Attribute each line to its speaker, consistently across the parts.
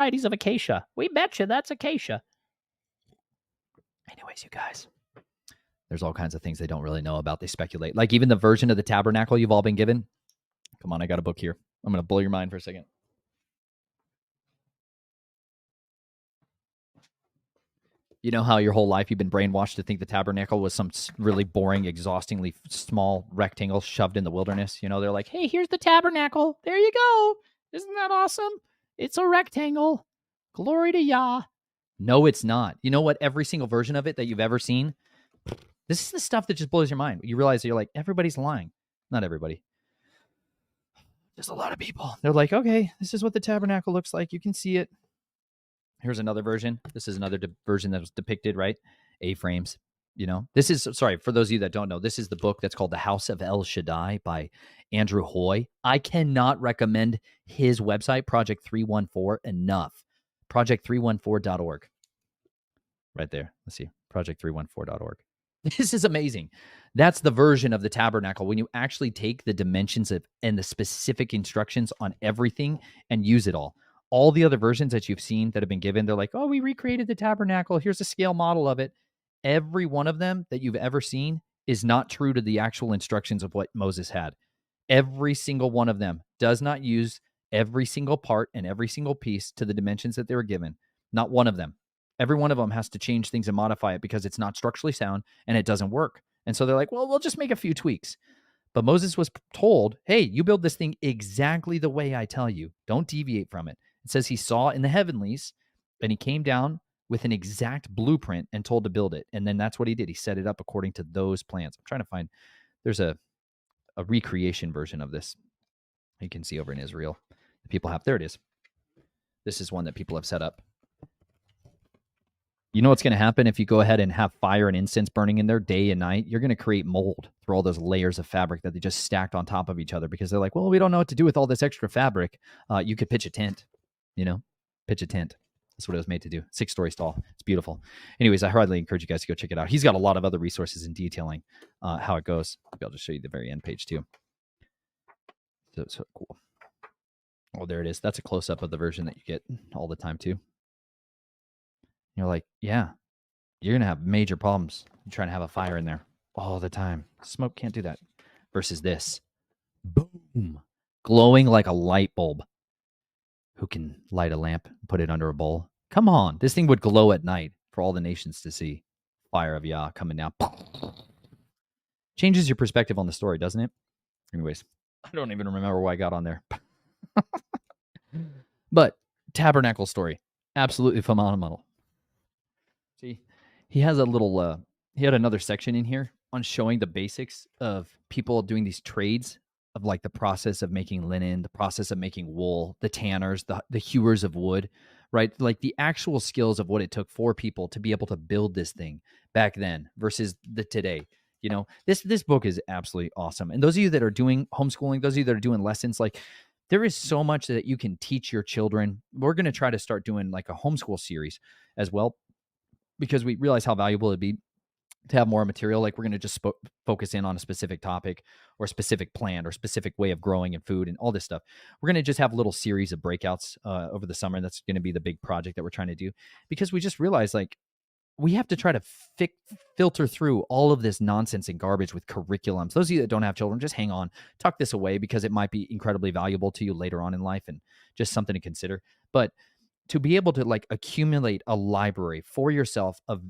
Speaker 1: varieties of acacia. We betcha that's acacia. Anyways, you guys, there's all kinds of things they don't really know about. They speculate. Like even the version of the tabernacle you've all been given. Come on, I got a book here. I'm going to blow your mind for a second. You know how your whole life you've been brainwashed to think the tabernacle was some really boring, exhaustingly small rectangle shoved in the wilderness? You know, they're like, hey, here's the tabernacle. There you go. Isn't that awesome? It's a rectangle. Glory to Yah. No, it's not. You know what? Every single version of it that you've ever seen, this is the stuff that just blows your mind. You realize that you're like, everybody's lying. Not everybody. Just a lot of people. They're like, okay, this is what the tabernacle looks like. You can see it. Here's another version. This is another version that was depicted, right? A-frames. You know, this is, sorry, for those of you that don't know, this is the book that's called The House of El Shaddai by Andrew Hoy. I cannot recommend his website, Project 314, enough. Project314.org. Right there. Let's see. Project314.org. This is amazing. That's the version of the tabernacle when you actually take the dimensions of and the specific instructions on everything and use it all. All the other versions that you've seen that have been given, they're like, oh, we recreated the tabernacle. Here's a scale model of it. Every one of them that you've ever seen is not true to the actual instructions of what Moses had. Every single one of them does not use every single part and every single piece to the dimensions that they were given. Not one of them. Every one of them has to change things and modify it because it's not structurally sound and it doesn't work. And so they're like, well, we'll just make a few tweaks. But Moses was told, hey, you build this thing exactly the way I tell you. Don't deviate from it. It says he saw in the heavenlies and he came down with an exact blueprint and told to build it. And then that's what he did. He set it up according to those plans. I'm trying to find, there's a recreation version of this you can see over in Israel. The people have, there it is. This is one that people have set up. You know what's going to happen if you go ahead and have fire and incense burning in there day and night? You're going to create mold through all those layers of fabric that they just stacked on top of each other because they're like, well, we don't know what to do with all this extra fabric. You could pitch a tent, pitch a tent. That's what it was made to do. 6 stories tall. It's beautiful. Anyways, I highly encourage you guys to go check it out. He's got a lot of other resources in detailing how it goes. Maybe I'll just show you the very end page too. So cool. Oh, there it is. That's a close-up of the version that you get all the time too. You're like, yeah, you're going to have major problems trying to have a fire in there all the time. Smoke can't do that. Versus this. Boom. Glowing like a light bulb. Who can light a lamp and put it under a bowl? Come on. This thing would glow at night for all the nations to see. Fire of Yah coming down. Changes your perspective on the story, doesn't it? Anyways, I don't even remember why I got on there. But tabernacle story. Absolutely phenomenal. See, he has a little, he had another section in here on showing the basics of people doing these trades of like the process of making linen, the process of making wool, the tanners, the hewers of wood, right? Like the actual skills of what it took for people to be able to build this thing back then versus the today. This book is absolutely awesome. And those of you that are doing homeschooling, those of you that are doing lessons, like there is so much that you can teach your children. We're going to try to start doing like a homeschool series as well, because we realize how valuable it'd be to have more material. Like we're going to just focus in on a specific topic or a specific plant or specific way of growing and food and all this stuff. We're going to just have a little series of breakouts over the summer. And that's going to be the big project that we're trying to do, because we just realized like we have to try to filter through all of this nonsense and garbage with curriculums. Those of you that don't have children, just hang on, tuck this away because it might be incredibly valuable to you later on in life and just something to consider. But to be able to like accumulate a library for yourself of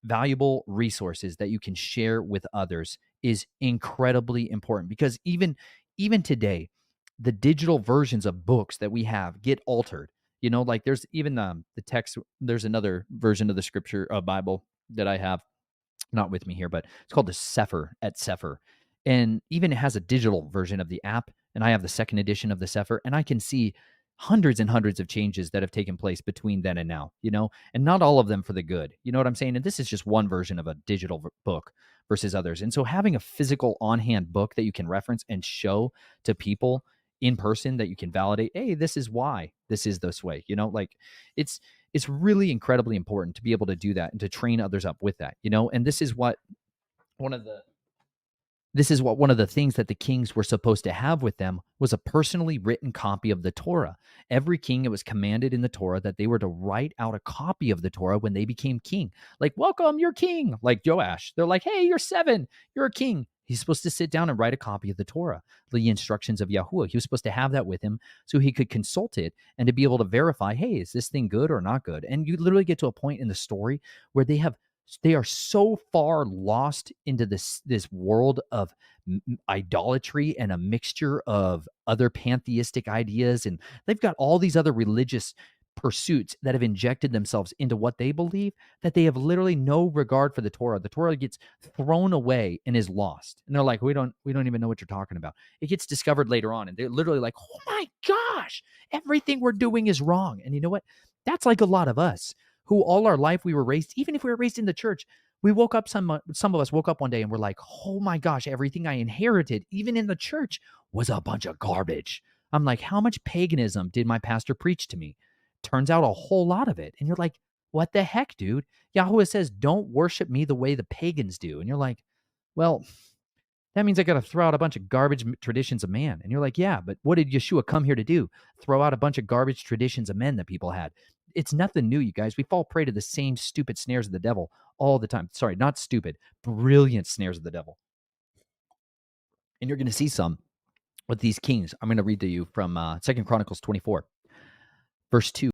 Speaker 1: valuable resources that you can share with others is incredibly important, because even today, the digital versions of books that we have get altered. Like there's even the text. There's another version of the scripture Bible that I have, not with me here, but it's called the Sefer et Sefer. And even it has a digital version of the app. And I have the second edition of the Sefer, and I can see hundreds and hundreds of changes that have taken place between then and now, and not all of them for the good. You know what I'm saying? And this is just one version of a digital book versus others. And so having a physical on-hand book that you can reference and show to people in person that you can validate, hey, this is why this is this way, like it's really incredibly important to be able to do that and to train others up with that, and this is what one of the This is what one of the things that the kings were supposed to have with them was a personally written copy of the Torah. Every king, it was commanded in the Torah that they were to write out a copy of the Torah when they became king. Like, welcome, you're king. Like Joash. They're like, hey, you're 7. You're a king. He's supposed to sit down and write a copy of the Torah, the instructions of Yahuwah. He was supposed to have that with him so he could consult it and to be able to verify, hey, is this thing good or not good? And you literally get to a point in the story where they are so far lost into this world of idolatry and a mixture of other pantheistic ideas, and they've got all these other religious pursuits that have injected themselves into what they believe, that they have literally no regard for the Torah. The Torah gets thrown away and is lost, and they're like, we don't even know what you're talking about. It gets discovered later on, and they're literally like, oh my gosh, everything we're doing is wrong. And you know what? That's like a lot of us who all our life we were raised, even if we were raised in the church, we woke up, some of us woke up one day and we're like, oh my gosh, everything I inherited, even in the church, was a bunch of garbage. I'm like, how much paganism did my pastor preach to me? Turns out a whole lot of it. And you're like, what the heck, dude? Yahweh says, don't worship me the way the pagans do. And you're like, well, that means I got to throw out a bunch of garbage traditions of man. And you're like, yeah, but what did Yeshua come here to do? Throw out a bunch of garbage traditions of men that people had. It's nothing new, you guys. We fall prey to the same stupid snares of the devil all the time. Sorry, not stupid, brilliant snares of the devil. And you're going to see some with these kings. I'm going to read to you from 2 Chronicles 24, verse 2.